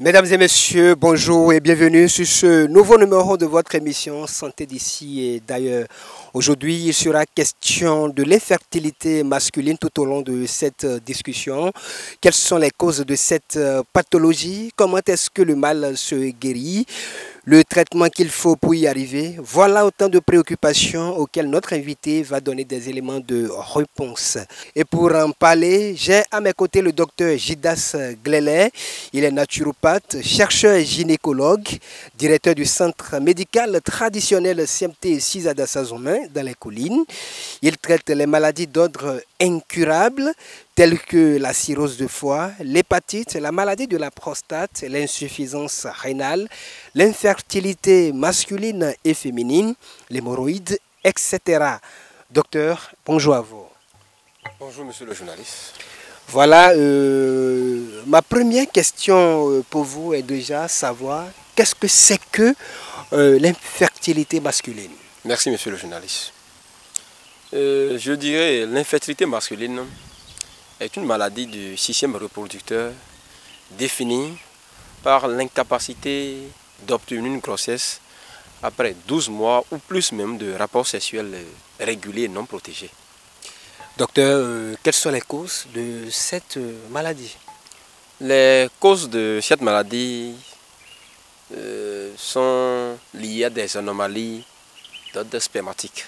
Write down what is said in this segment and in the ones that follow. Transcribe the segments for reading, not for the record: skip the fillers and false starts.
Mesdames et messieurs, bonjour et bienvenue sur ce nouveau numéro de votre émission Santé d'ici et d'ailleurs. Aujourd'hui, il sera question de l'infertilité masculine tout au long de cette discussion. Quelles sont les causes de cette pathologie? Comment est-ce que le mal se guérit? Le traitement qu'il faut pour y arriver. Voilà autant de préoccupations auxquelles notre invité va donner des éléments de réponse. Et pour en parler, j'ai à mes côtés le docteur Jidas Glele. Il est naturopathe, chercheur gynécologue, directeur du centre médical traditionnel CMT Sizada-Sazomain dans les collines. Il traite les maladies d'ordre incurable telles que la cirrhose de foie, l'hépatite, la maladie de la prostate, l'insuffisance rénale, l'infertilité masculine et féminine, l'hémorroïde, etc. Docteur, bonjour à vous. Bonjour monsieur le journaliste. Voilà, ma première question pour vous est déjà savoir qu'est-ce que c'est que l'infertilité masculine? Merci monsieur le journaliste. Je dirais l'infertilité masculine est une maladie du système reproducteur définie par l'incapacité d'obtenir une grossesse après 12 mois ou plus même de rapports sexuels réguliers et non protégés. Docteur, quelles sont les causes de cette maladie? Les causes de cette maladie sont liées à des anomalies d'ordre spermatique.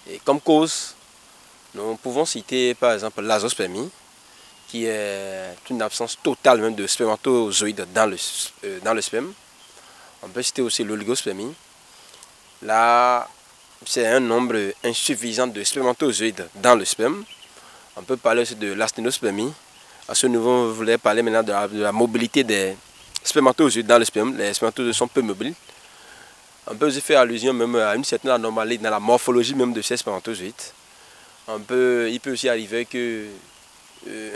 Et comme cause, nous pouvons citer par exemple l'azospermie, qui est une absence totale même de spermatozoïdes dans le sperme. On peut citer aussi l'oligospermie. Là, c'est un nombre insuffisant de spermatozoïdes dans le sperme. On peut parler aussi de l'asténospermie. À ce niveau, je voulais parler maintenant de la mobilité des spermatozoïdes dans le sperme. Les spermatozoïdes sont peu mobiles. On peut aussi faire allusion même à une certaine anomalie dans la morphologie même de ces spermatozoïdes. Il peut aussi arriver que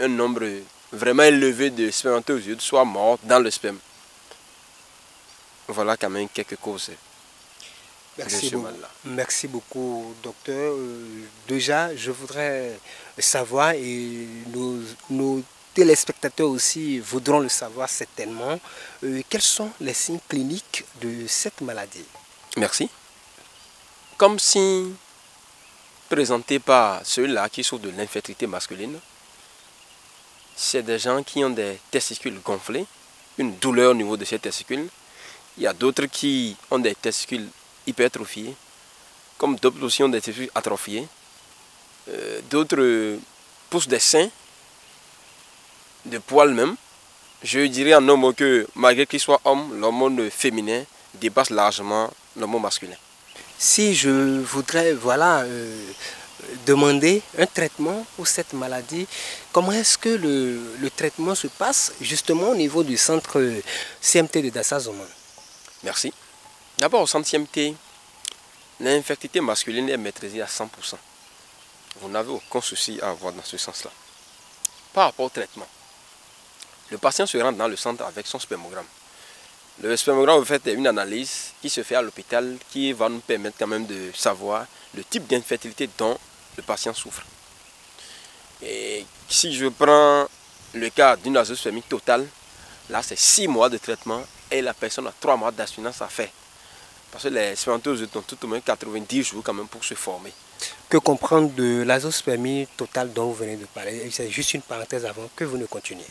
un nombre vraiment élevé de spermatozoïdes soit mort dans le sperme. Voilà quand même quelques causes de ce mal-là. Merci beaucoup, docteur. Déjà, je voudrais savoir, et nos téléspectateurs aussi voudront le savoir certainement, quels sont les signes cliniques de cette maladie? Merci. Comme signe présenté par ceux-là qui souffrent de l'infertilité masculine, c'est des gens qui ont des testicules gonflés, une douleur au niveau de ces testicules. Il y a d'autres qui ont des testicules hypertrophiés, comme d'autres aussi ont des testicules atrophiés. D'autres poussent des seins, de poils même. Je dirais en un mot que malgré qu'ils soient hommes, l'hormone féminin dépasse largement l'hormone masculin. Si je voudrais demander un traitement pour cette maladie, comment est-ce que le traitement se passe justement au niveau du centre CMT de Dassa-Zoman? Merci. D'abord au centre CMT, l'infertilité masculine est maîtrisée à 100%. Vous n'avez aucun souci à avoir dans ce sens-là. Par rapport au traitement, le patient se rend dans le centre avec son spermogramme. Le spermogramme, en fait, est une analyse qui se fait à l'hôpital qui va nous permettre quand même de savoir le type d'infertilité dont le patient souffre. Et si je prends le cas d'une azospermie totale, là c'est 6 mois de traitement et la personne a 3 mois d'assurance à faire. Parce que les spermatozoïdes ont tout au moins 90 jours quand même pour se former. Que comprendre de l'azospermie totale dont vous venez de parler? C'est juste une parenthèse avant que vous ne continuiez.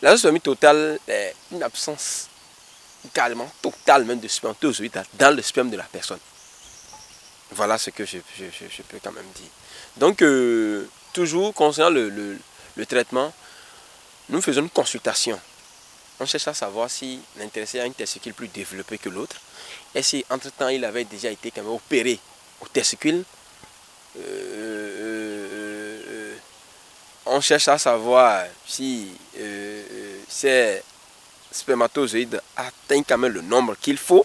L'azospermie totale est une absence carrément totale même de spermatozoïdes dans le sperme de la personne. Voilà ce que je peux quand même dire. Donc, toujours concernant le traitement, nous faisons une consultation. On cherche à savoir si l'intéressé a une testicule plus développée que l'autre. Et si entre-temps il avait déjà été quand même opéré aux testicules. On cherche à savoir si ces spermatozoïdes atteignent quand même le nombre qu'il faut.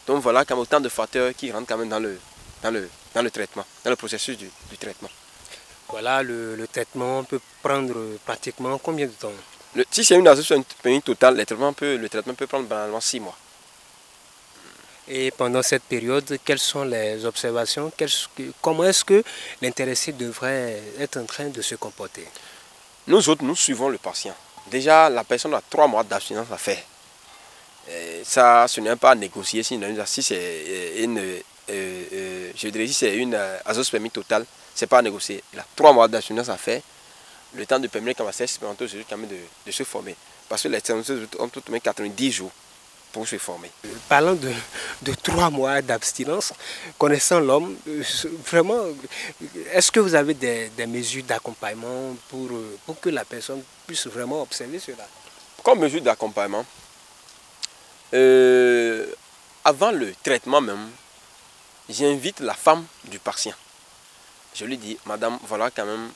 Donc voilà quand même autant de facteurs qui rentrent quand même dans le traitement, dans le processus du traitement. Voilà, le traitement peut prendre pratiquement combien de temps? Si c'est une azospermie totale, le traitement peut prendre banalement 6 mois. Et pendant cette période, quelles sont les observations? Comment est-ce que l'intéressé devrait être en train de se comporter? Nous autres, nous suivons le patient. déjà la personne a 3 mois d'abstinence à faire. Et ça, ce n'est pas à négocier. Si c'est je dirais si c'est une azoospermie totale, c'est pas à négocier. Il a 3 mois d'abstinence à faire. Le temps de permettre à ces spermatozoïdes de se former. Parce que les spermatozoïdes ont tout de même 90 jours pour se former. Parlant de 3 mois d'abstinence, connaissant l'homme, vraiment, est-ce que vous avez des mesures d'accompagnement pour que la personne puisse vraiment observer cela? Comme mesure d'accompagnement, avant le traitement même, j'invite la femme du patient. Je lui dis, madame, voilà quand même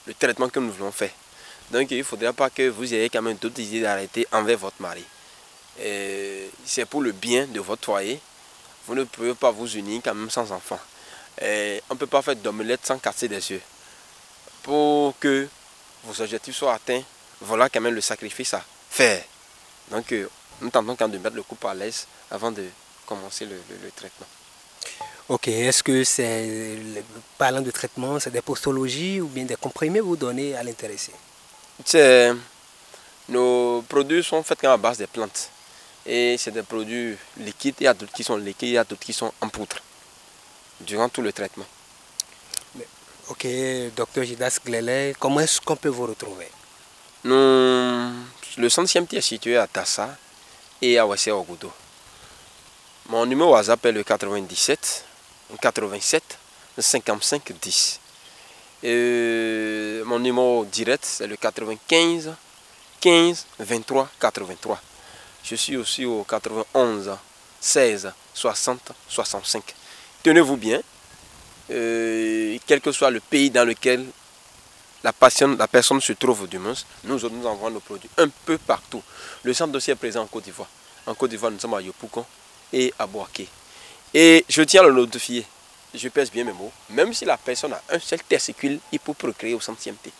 le traitement que nous voulons faire. Donc il ne faudrait pas que vous ayez quand même d'autres idées d'arrêter envers votre mari. C'est pour le bien de votre foyer. Vous ne pouvez pas vous unir quand même sans enfant. On ne peut pas faire d'omelette sans casser des yeux. Pour que vos objectifs soient atteints, voilà quand même le sacrifice à faire. Donc nous tentons quand même de mettre le couple à l'aise avant de commencer le traitement. Ok, est-ce que c'est, parlant de traitement, c'est des postologies ou bien des comprimés que vous donnez à l'intéressé? Nos produits sont faits à base des plantes. Et c'est des produits liquides, il y a d'autres qui sont liquides, il y a d'autres qui sont en poudre durant tout le traitement. Ok, docteur Jidas Glele, comment est-ce qu'on peut vous retrouver? Le centre CMT est situé à Tassa et à Wessé Ogudo. Mon numéro WhatsApp est le 97 87 55 10. Mon numéro direct c'est le 95 15 23 83. Je suis aussi au 91 16 60 65. Tenez-vous bien, quel que soit le pays dans lequel la personne se trouve du moins, nous envoyons nos produits un peu partout. Le centre dossier est présent en Côte d'Ivoire. En Côte d'Ivoire, nous sommes à Yopougon et à Boaké. Et je tiens à le notifier, je pèse bien mes mots, même si la personne a un seul testicule, il peut procréer au centre CMT.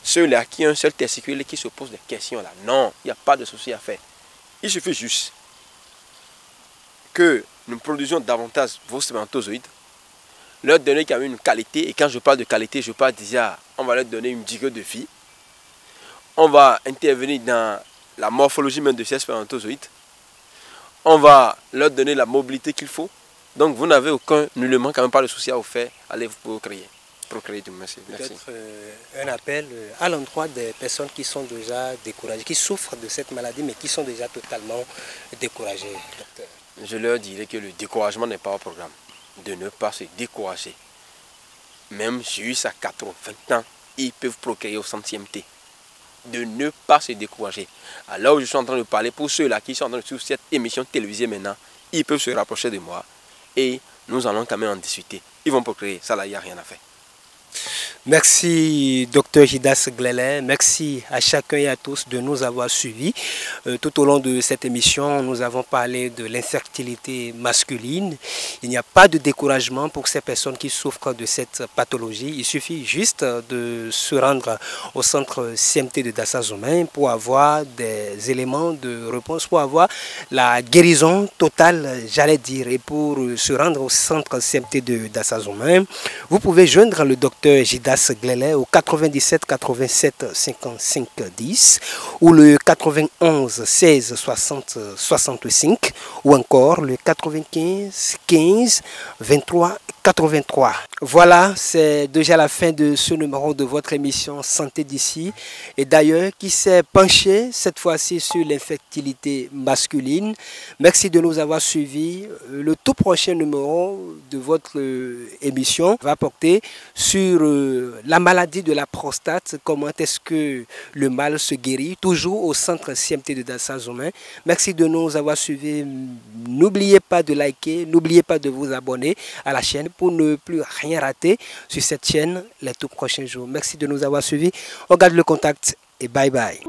Ceux-là qui ont un seul testicule et qui se posent des questions là, non, il n'y a pas de souci à faire. Il suffit juste que nous produisions davantage vos spermatozoïdes, leur donner quand même une qualité, et quand je parle de qualité, je parle déjà, on va leur donner une durée de vie, on va intervenir dans la morphologie même de ces spermatozoïdes, on va leur donner la mobilité qu'il faut, donc vous n'avez nullement quand même pas de souci à vous faire, allez vous procréer du moins. Peut-être un appel à l'endroit des personnes qui sont déjà découragées, qui souffrent de cette maladie, mais qui sont déjà totalement découragées, docteur. Je leur dirais que le découragement n'est pas au programme. De ne pas se décourager. Même jusqu'à 80 ans, ils peuvent procréer au centre CMT. De ne pas se décourager. Alors je suis en train de parler pour ceux-là qui sont en train de suivre cette émission télévisée maintenant, ils peuvent se rapprocher de moi et nous allons quand même en discuter. Ils vont procréer, ça là, il n'y a rien à faire. Merci Dr Jidas Glele, merci à chacun et à tous de nous avoir suivis. Tout au long de cette émission, nous avons parlé de l'infertilité masculine. Il n'y a pas de découragement pour ces personnes qui souffrent de cette pathologie. Il suffit juste de se rendre au centre CMT de Dassazoumen pour avoir des éléments de réponse, pour avoir la guérison totale, j'allais dire. Et pour se rendre au centre CMT de Dassazoumen, vous pouvez joindre le docteur Jidas Glele au 97 87 55 10 ou le 91 16 60 65 ou encore le 95 15 23 83. Voilà, c'est déjà la fin de ce numéro de votre émission Santé d'ici. Et d'ailleurs, qui s'est penché cette fois-ci sur l'infertilité masculine. Merci de nous avoir suivis. Le tout prochain numéro de votre émission va porter sur la maladie de la prostate. Comment est-ce que le mal se guérit? Toujours au centre CMT de Dassazoumen. Merci de nous avoir suivis. N'oubliez pas de liker, n'oubliez pas de vous abonner à la chaîne pour ne plus rien rater sur cette chaîne les tout prochains jours. Merci de nous avoir suivis. On garde le contact et bye bye.